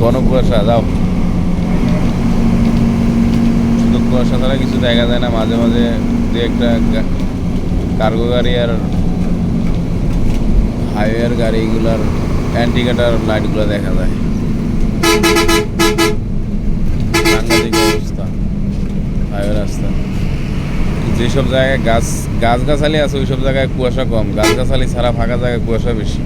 ঘন কুয়াশা। যাও, শুধু কুয়াশা ছাড়া কিছু দেখা যায় না। মাঝে মাঝে দু একটা কার্গো গাড়ি আর হাইওয়ের গাড়িগুলার অ্যান্টিকেটার লাইটগুলো দেখা যায়। সাংঘাতিক অবস্থা হাইওয়ে রাস্তা। যেসব জায়গায় গাছগাছালি আছে ওইসব জায়গায় কুয়াশা কম, গাছগাছালি ছাড়া ফাঁকা জায়গায় কুয়াশা বেশি।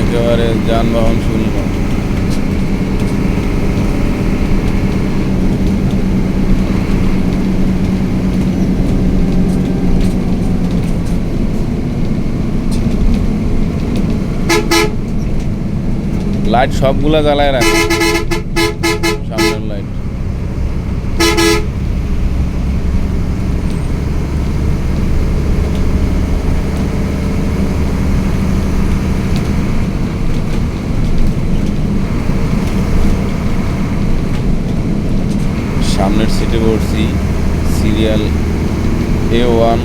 একেবারে যানবাহন শূন্য। লাইট সবগুলা জ্বালায় রাখে, সামনের লাইট। সামনের সিটে বসছি, সিরিয়াল A1।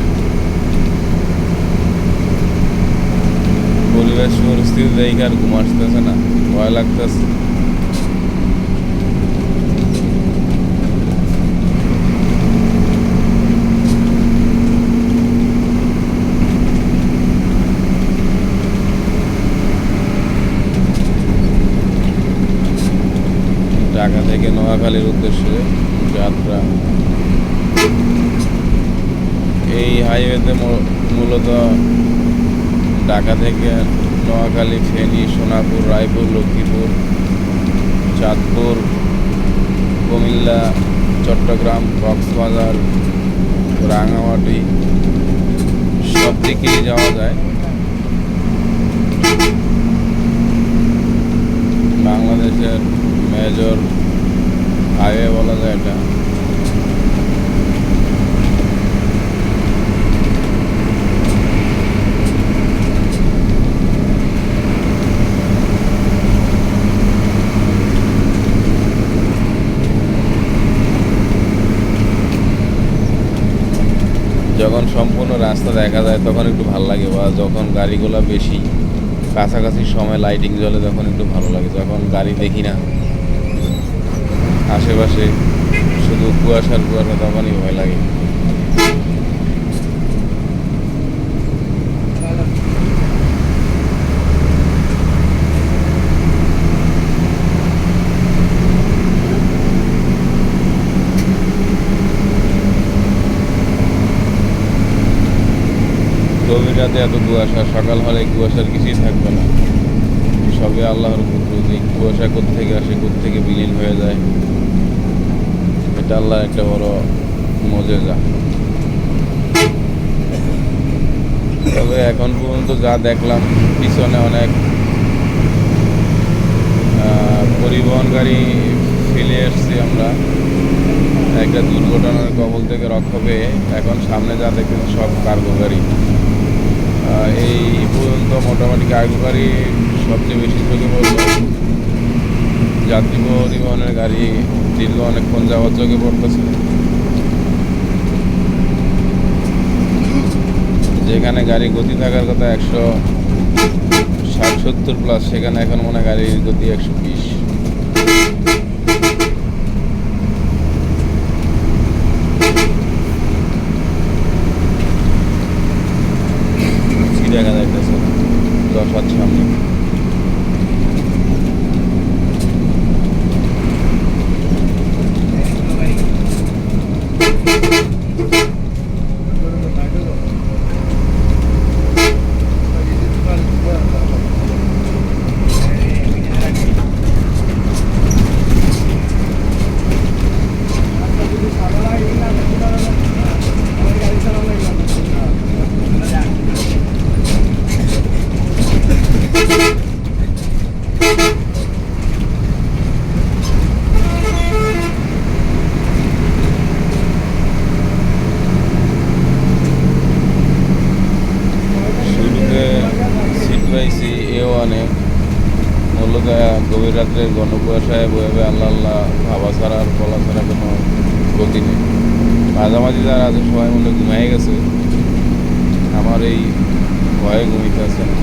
পরিবেশ পরিস্থিতি দেখে আর ঘুম আসতেছে না, ভয় লাগতেছে। ঢাকা থেকে নোয়াখালীর উদ্দেশ্যে যাত্রা। এই হাইওয়েতে মূলত ঢাকা থেকে নোয়াখালী, ফেনী, সোনাপুর, রায়পুর, লক্ষ্মীপুর, চাঁদপুর, কুমিল্লা, চট্টগ্রাম, কক্সবাজার, রাঙামাটি সব দিকেই যাওয়া যায়। বাংলাদেশের মেজর হাইওয়ে বলা যায় এটা। যখন সম্পূর্ণ রাস্তা দেখা যায় তখন একটু ভালো লাগে, বা যখন গাড়িগুলো বেশি কাছাকাছি সময় লাইটিং জ্বলে তখন একটু ভালো লাগে। যখন গাড়ি দেখি না আশেপাশে, শুধু কুয়াশার কুয়াশা, তখনই ভয় লাগে। গভীর রাতে এত কুয়াশা, সকাল হলে কুয়াশার কিছুই থাকবে না। সবে আল্লাহর কুদরত। এই কুয়াশা কোত্থেকে আসে, কোত্থেকে বিলীন হয়ে যায়, এটা আল্লাহর একটা বড় মুজিজা। তবে এখন পর্যন্ত যা দেখলাম, পিছনে অনেক পরিবহন গাড়ি ফেলে এসছি আমরা একটা দুর্ঘটনার কবল থেকে রক্ষা পেয়ে। এখন সামনে যা দেখতেছি সব কার্গো গাড়ি। এই পর্যন্ত মোটামুটি কার্গো গাড়ি সবচেয়ে বেশি চোখে পড়ল। যাত্রী পরিবহনের গাড়ি দীর্ঘ অনেকক্ষণ যাওয়ার চোখে পড়তেছে। যেখানে গাড়ি গতি থাকার কথা 160-70+, সেখানে এখন মনে হয় গাড়ির গতি 120। দেখা যাইতেছে 10 হাত সামনে। আইছি A1-এ। মূলত গভীর রাত্রের ঘন কুয়াশায় বয়ে আল্লাহ আল্লাহ ভাবা ছাড়া আর বলা ছাড়া কোনো গতি নেই। মাঝামাঝি যারা আছে সবাই মনে ঘুমাই গেছে, আমার এই ভয়ে ঘুমিতে আছে না।